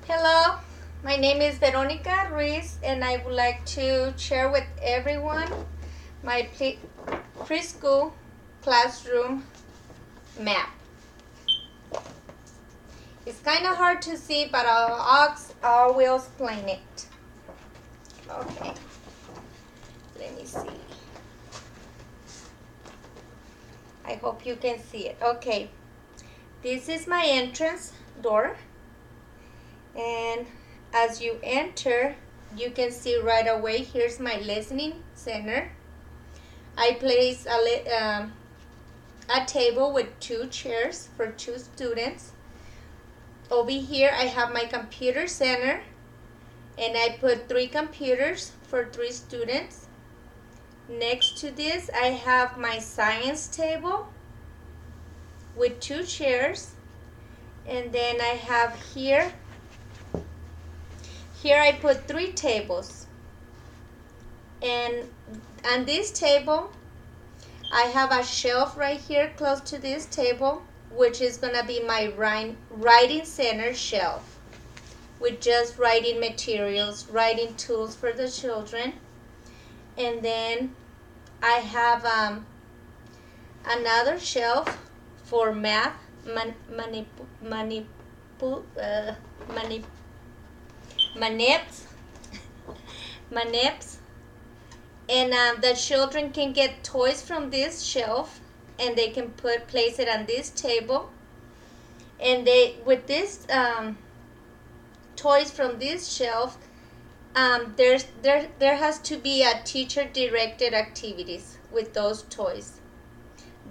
Hello, my name is Veronica Ruiz, and I would like to share with everyone my preschool classroom map. It's kind of hard to see, but I will explain it. Okay, let me see. I hope you can see it. Okay, this is my entrance door, and as you enter, you can see right away, here's my listening center. I place a table with 2 chairs for 2 students. Over here I have my computer center, and I put 3 computers for 3 students. Next to this I have my science table with 2 chairs, and then I have here I put 3 tables, and on this table I have a shelf right here close to this table, which is gonna be my writing center shelf with just writing materials, writing tools for the children. And then I have another shelf for math, manips, and the children can get toys from this shelf, and they can place it on this table, and they with this toys from this shelf, there has to be a teacher directed activities with those toys.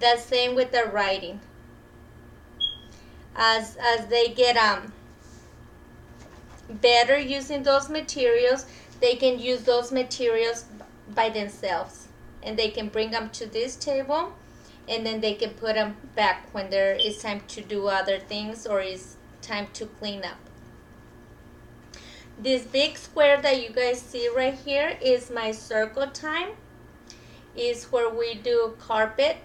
The same with the writing. As they get better using those materials, they can use those materials by themselves, and they can bring them to this table, and then they can put them back when there is time to do other things or is time to clean up. This big square that you guys see right here is my circle time. Is where we do carpet,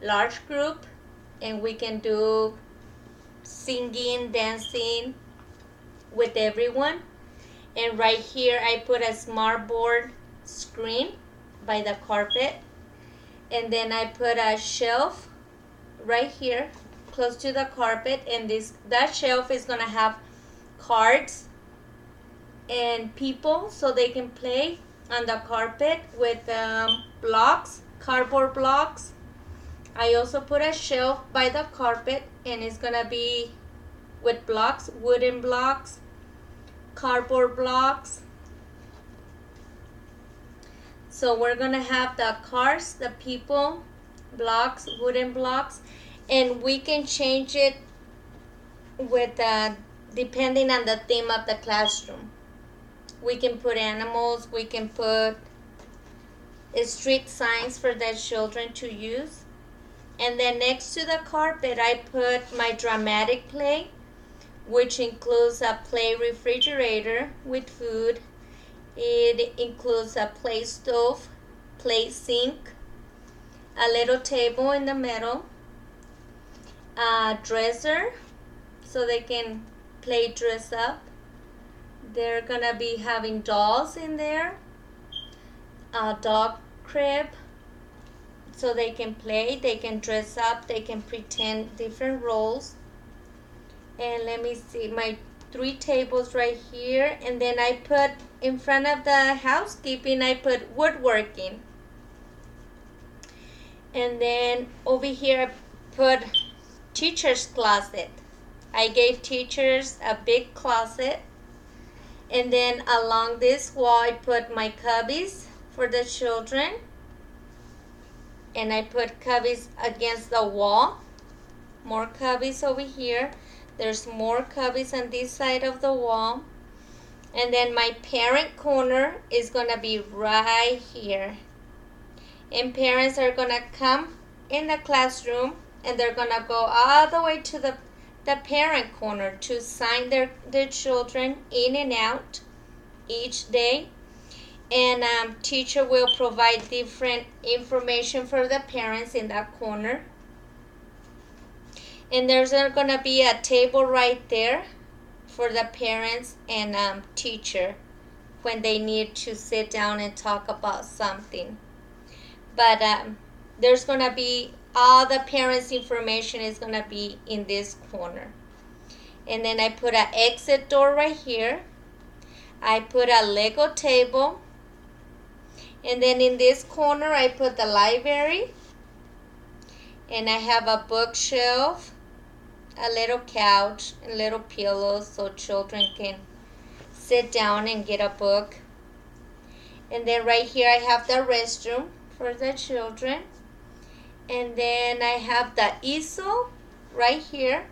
large group, and we can do singing, dancing with everyone. And right here I put a smart board screen by the carpet, and then I put a shelf right here close to the carpet, and that shelf is gonna have cards and people so they can play on the carpet with blocks, cardboard blocks. I also put a shelf by the carpet, and it's gonna be with blocks, wooden blocks, cardboard blocks. So we're gonna have the cars, the people, blocks, wooden blocks, and we can change it with depending on the theme of the classroom. We can put animals, we can put street signs for the children to use. And then next to the carpet I put my dramatic play, which includes a play refrigerator with food. It includes a play stove, play sink, a little table in the middle, a dresser so they can play dress up. They're gonna be having dolls in there, a dog crib so they can play, they can dress up, they can pretend different roles. And let me see, my 3 tables right here, and then I put in front of the housekeeping, I put woodworking. And then over here I put teacher's closet. I gave teachers a big closet. And then along this wall I put my cubbies for the children, and I put cubbies against the wall. More cubbies over here. There's more cubbies on this side of the wall. And then my parent corner is gonna be right here, and parents are gonna come in the classroom, and they're gonna go all the way to the parent corner to sign their children in and out each day. And teacher will provide different information for the parents in that corner. And there's gonna be a table right there for the parents and teacher when they need to sit down and talk about something. But there's going to be all the parents' information is going to be in this corner. And then I put an exit door right here. I put a Lego table. And then in this corner I put the library. And I have a bookshelf, a little couch, and little pillows so children can sit down and get a book. And then right here I have the restroom for the children. And then I have the easel right here.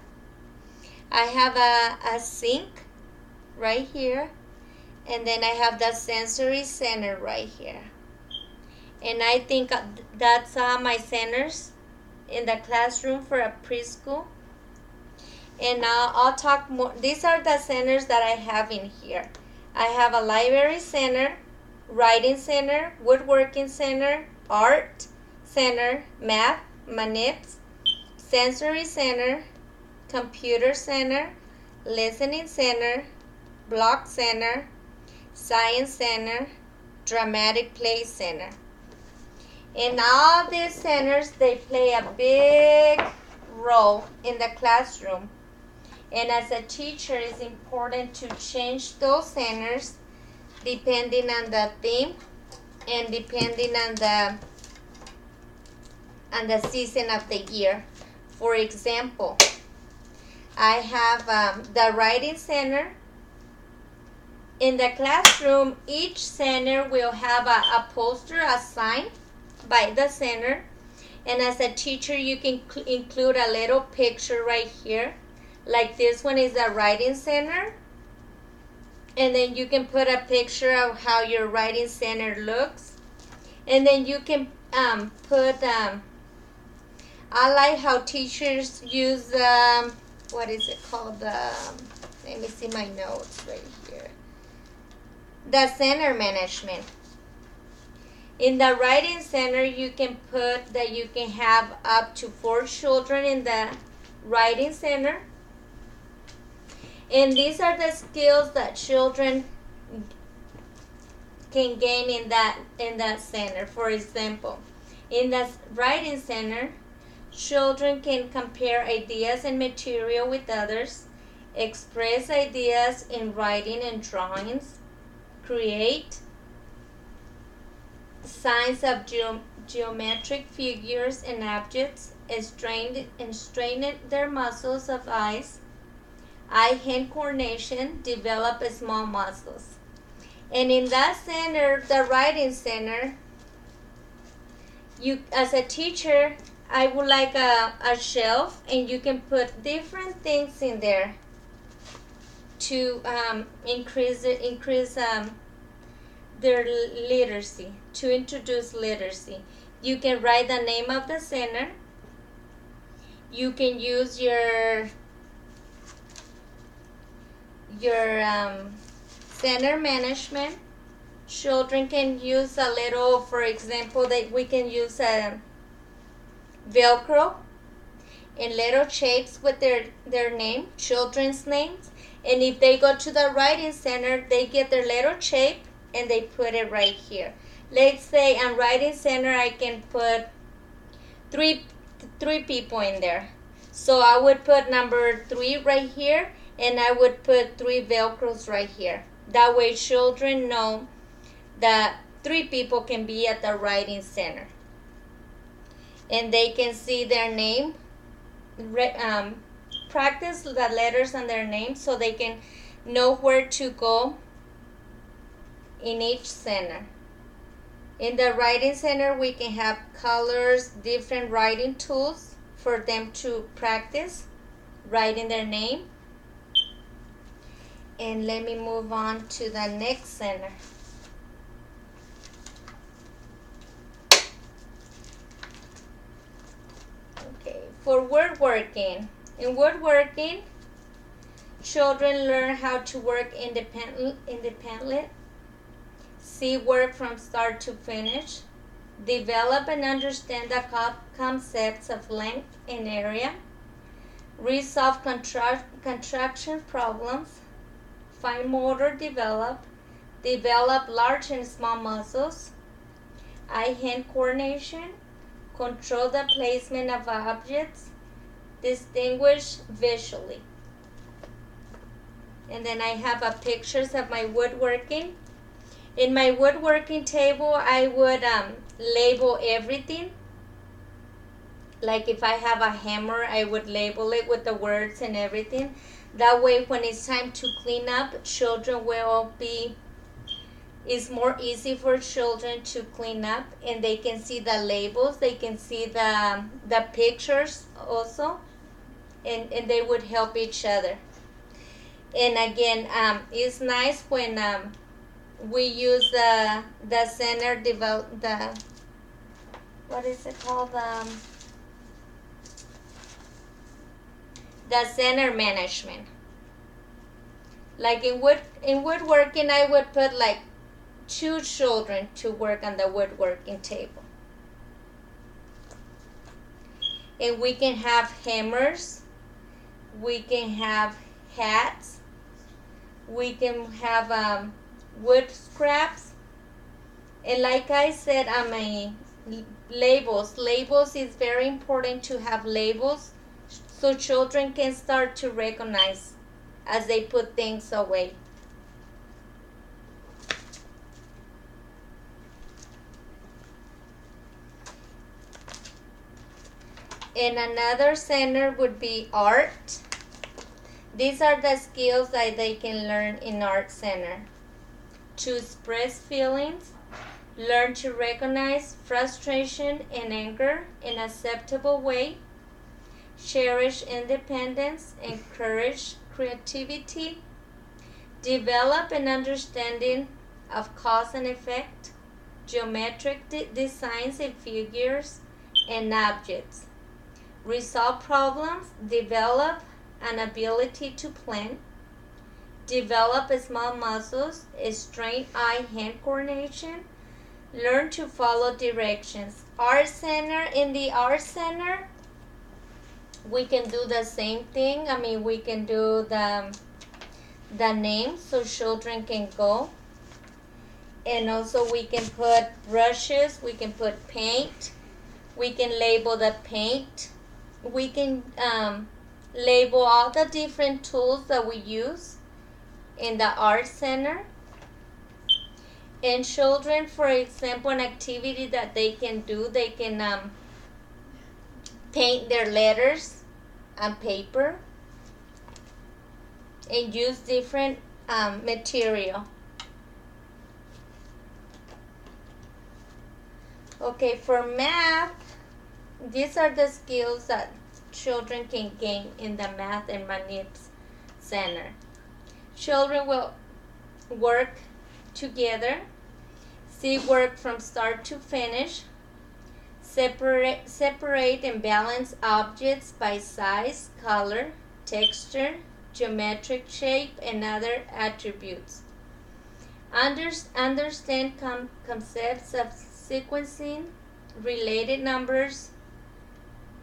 I have a sink right here. And then I have the sensory center right here. And I think that's my centers in the classroom for a preschool. And now I'll talk more. These are the centers that I have in here. I have a library center, writing center, woodworking center, art center, math, MANIPS, sensory center, computer center, listening center, block center, science center, dramatic play center. In all these centers, they play a big role in the classroom. And as a teacher, it's important to change those centers depending on the theme and depending on the season of the year. For example, I have the writing center. In the classroom, each center will have a poster, a sign by the center. And as a teacher, you can include a little picture right here. Like this one is a writing center. And then you can put a picture of how your writing center looks. And then you can put, I like how teachers use, what is it called? Let me see my notes right here. The center management. In the writing center, you can put that you can have up to 4 children in the writing center. And these are the skills that children can gain in that center. For example, in the writing center, children can compare ideas and material with others, express ideas in writing and drawings, create signs of geometric figures and objects, and strain their muscles of eyes, eye-hand coordination, develop small muscles. And in that center, the writing center, you as a teacher, I would like a shelf, and you can put different things in there to increase their literacy, to introduce literacy. You can write the name of the center. You can use your center management. Children can use a little, for example, that we can use a Velcro in little shapes with their name, children's names. And if they go to the writing center, they get their little shape and they put it right here. Let's say on writing center, I can put three people in there. So I would put number 3 right here, and I would put 3 Velcros right here. That way children know that 3 people can be at the writing center. And they can see their name, practice the letters on their name so they can know where to go in each center. In the writing center, we can have colors, different writing tools for them to practice writing their name. And let me move on to the next center. Okay, for woodworking. In woodworking, children learn how to work independently, see work from start to finish, develop and understand the concepts of length and area, resolve construction problems, fine motor develop large and small muscles, eye-hand coordination, control the placement of objects, distinguish visually. And then I have pictures of my woodworking. In my woodworking table, I would label everything. Like if I have a hammer, I would label it with the words and everything. That way, when it's time to clean up, children will be, it's more easy for children to clean up, and they can see the labels, they can see the pictures also, and they would help each other. And again, it's nice when we use the center develop the, what is it called, the center management. Like in woodworking, I would put like 2 children to work on the woodworking table. And we can have hammers, we can have hats, we can have wood scraps, and like I said, labels is very important to have labels so children can start to recognize as they put things away. And another center would be art. These are the skills that they can learn in art center. To express feelings, learn to recognize frustration and anger in an acceptable way, cherish independence, encourage creativity, develop an understanding of cause and effect, geometric designs and figures and objects, resolve problems, develop an ability to plan, develop small muscles, strengthen eye-hand coordination, learn to follow directions. Art center, in the art center, we can do the same thing. We can do the names so children can go. And also we can put brushes, we can put paint, we can label the paint, we can label all the different tools that we use in the art center. And children, for example, an activity that they can do, they can paint their letters on paper and use different material. Okay, for math, these are the skills that children can gain in the Math and Manips Center. Children will work together, see work from start to finish, separate and balance objects by size, color, texture, geometric shape, and other attributes. Understand concepts of sequencing, related numbers,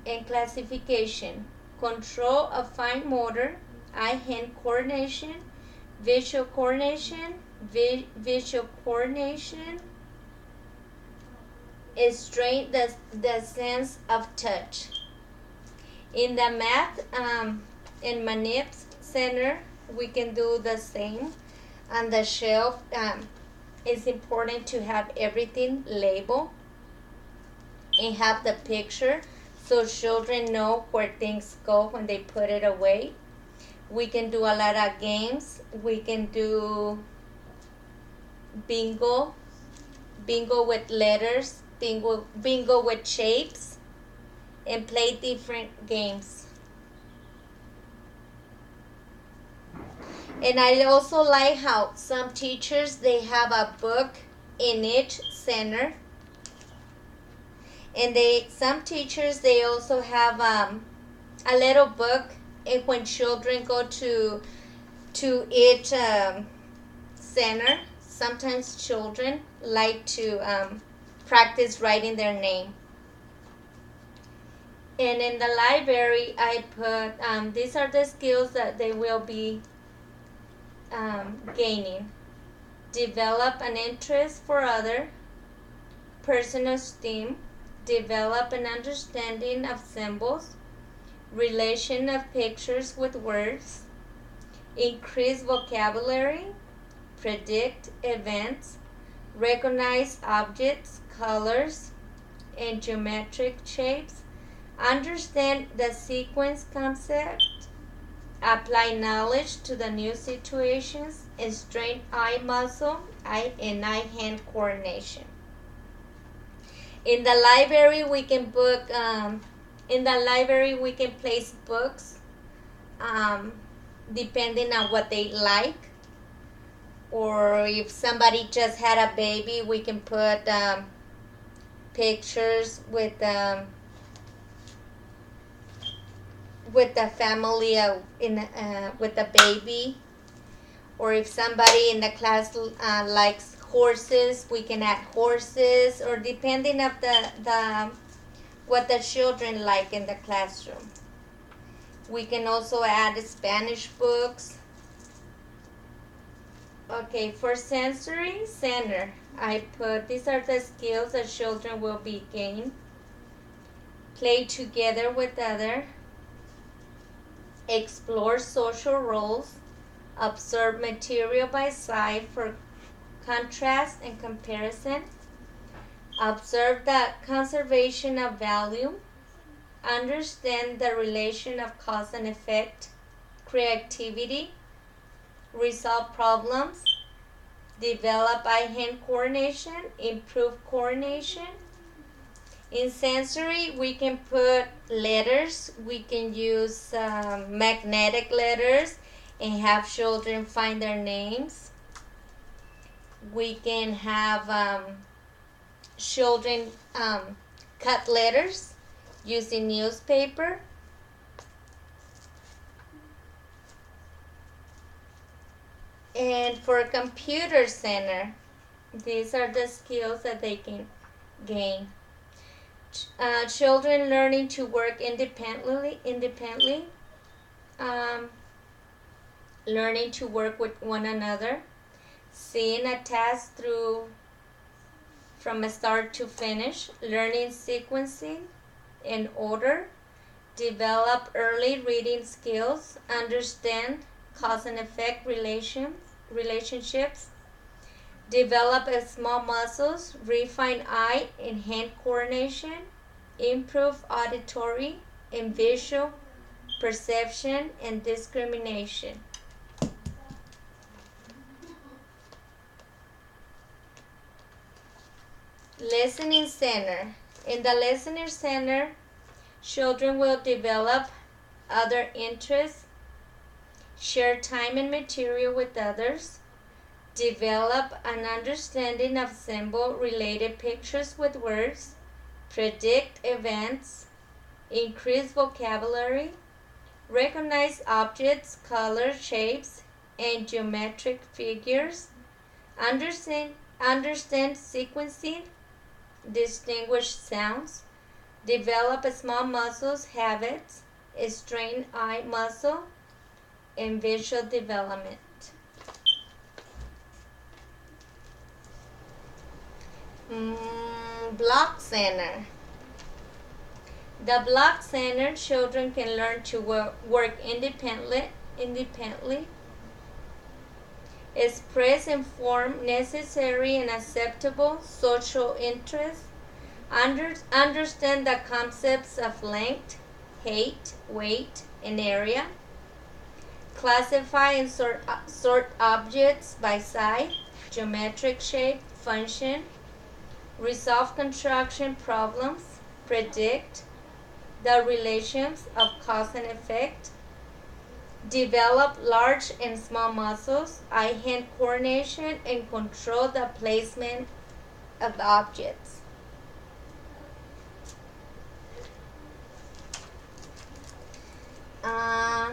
and classification. Control of fine motor, eye-hand coordination, visual coordination, strengthen the sense of touch. In the Math and Manips Center, we can do the same. On the shelf, it's important to have everything labeled and have the picture so children know where things go when they put it away. We can do a lot of games. We can do bingo with letters, bingo with shapes, and play different games. And I also like how some teachers, they have a book in each center. And some teachers, they also have a little book, and when children go to each center, sometimes children like to practice writing their name. And in the library, I put, these are the skills that they will be gaining. Develop an interest for other, personal esteem, develop an understanding of symbols, relation of pictures with words, increase vocabulary, predict events, recognize objects, colors, and geometric shapes, understand the sequence concept, apply knowledge to the new situations, and strengthen eye muscle and eye-hand coordination. In the library, we can place books depending on what they like. Or if somebody just had a baby, we can put pictures with the family with the baby. Or if somebody in the class likes horses, we can add horses, or depending of the what the children like in the classroom. We can also add Spanish books. Okay, for sensory center, I put these are the skills that children will be gained. Play together with others. Explore social roles. Observe material by sight for contrast and comparison. Observe the conservation of value. Understand the relation of cause and effect. Creativity. Resolve problems. Develop eye-hand coordination. Improve coordination. In sensory, we can put letters. We can use magnetic letters and have children find their names. We can have children cut letters using newspaper. And for computer center, these are the skills that they can gain. Children learning to work independently, learning to work with one another, seeing a task through from start to finish, learning sequencing and order, develop early reading skills, understand cause and effect relationships, develop small muscles, refine eye and hand coordination, improve auditory and visual perception and discrimination. Listening center. In the listening center, children will develop other interests, share time and material with others, develop an understanding of symbol-related pictures with words, predict events, increase vocabulary, recognize objects, colors, shapes, and geometric figures, understand sequencing, distinguish sounds, develop small muscles habits, strengthen eye muscle, and visual development. Block center. The block center, children can learn to work independently, express and form necessary and acceptable social interests, understand the concepts of length, height, weight, and area, classify and sort objects by size, geometric shape, function, resolve construction problems, predict the relations of cause and effect, develop large and small muscles, eye-hand coordination, and control the placement of objects.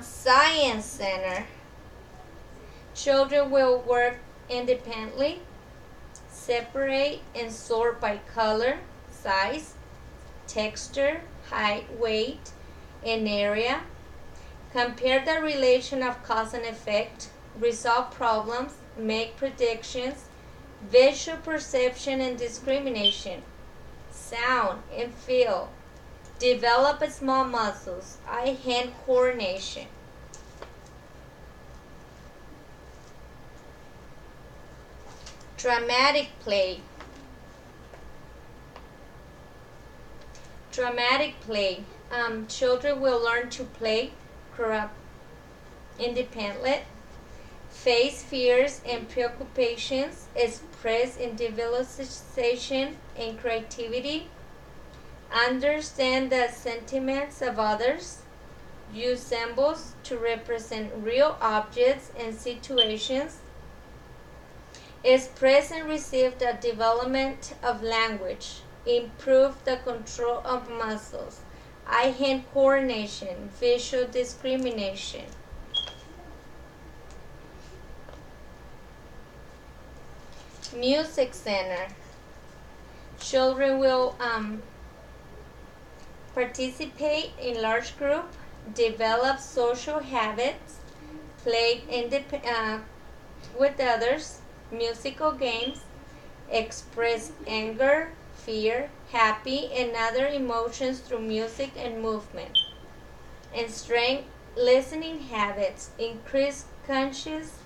Science center. Children will work independently, separate and sort by color, size, texture, height, weight, and area. Compare the relation of cause and effect, resolve problems, make predictions, visual perception and discrimination, sound and feel, develop small muscles, eye-hand coordination. Dramatic play. Dramatic play. Children will learn to play independently, face fears and preoccupations, express individualization and creativity, understand the sentiments of others, use symbols to represent real objects and situations, express and receive the development of language, improve the control of muscles, eye-hand coordination, visual discrimination. Music center. Children will participate in large group, develop social habits, play with others, musical games, express anger, fear, happy, and other emotions through music and movement, and strengthen listening habits, increase conscious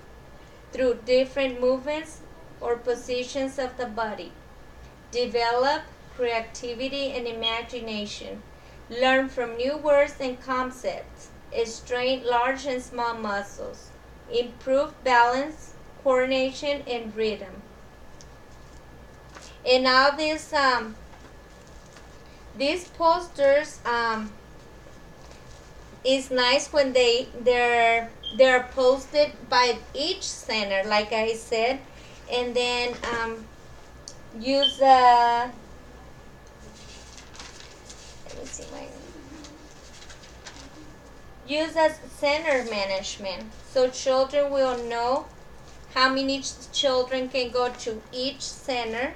through different movements or positions of the body, develop creativity and imagination, learn from new words and concepts, strengthen large and small muscles, improve balance, coordination, and rhythm. And now these posters is nice when they're posted by each center, like I said, and then use let me see my use as center management, so children will know how many children can go to each center.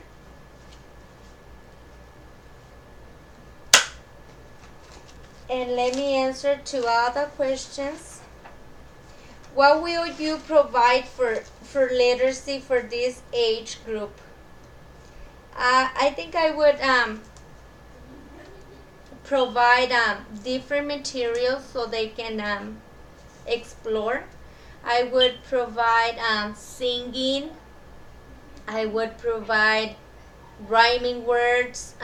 And let me answer to other questions. What will you provide for literacy for this age group? I think I would provide different materials so they can explore. I would provide singing. I would provide rhyming words,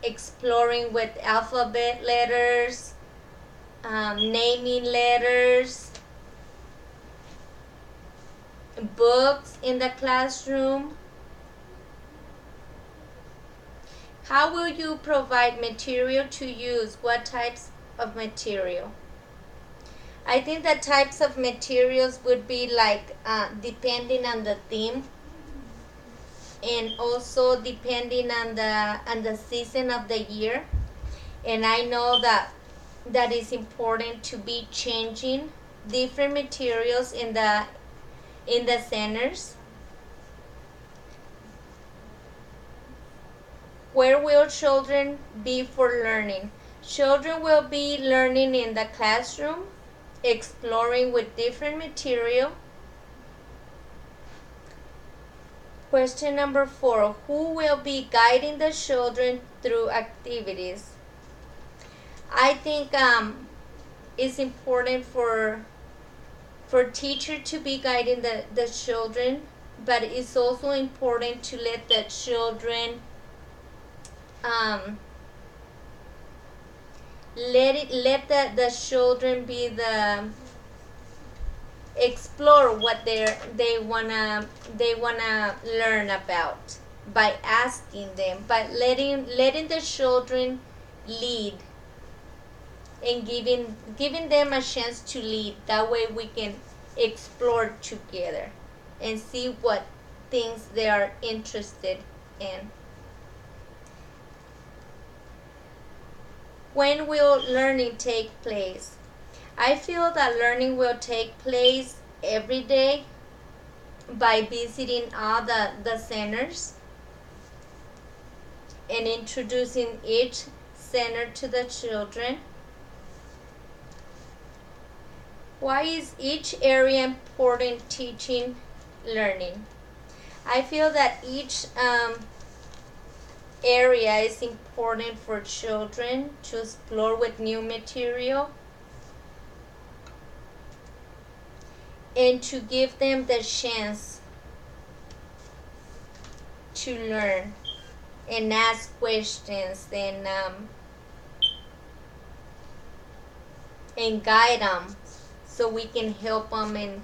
exploring with alphabet letters, naming letters, books in the classroom. How will you provide material to use? What types of material? I think the types of materials would be like depending on the theme, and also depending on the season of the year. And I know that is important to be changing different materials in the centers. Where will children be for learning? Children will be learning in the classroom, exploring with different material. Question number 4. Who will be guiding the children through activities? I think it's important for teacher to be guiding the children, but it's also important to let the children let the children be the explore what they wanna learn about by asking them, but letting the children lead and giving them a chance to lead. That way we can explore together and see what things they are interested in. When will learning take place? I feel that learning will take place every day by visiting all the centers and introducing each center to the children. Why is each area important teaching learning? I feel that each area is important for children to explore with new material and to give them the chance to learn and ask questions and guide them so we can help them and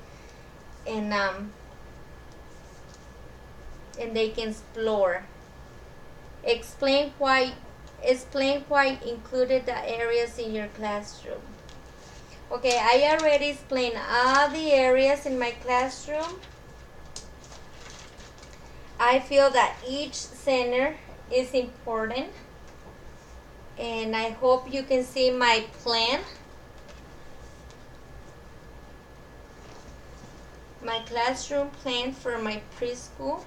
and they can explore. Explain why explain why included the areas in your classroom. Okay, I already explained all the areas in my classroom. I feel that each center is important, and I hope you can see my plan. My classroom plan for my preschool.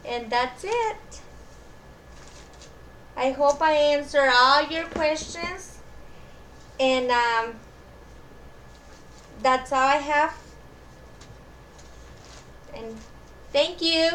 And that's it. I hope I answer all your questions, and that's all I have. And thank you.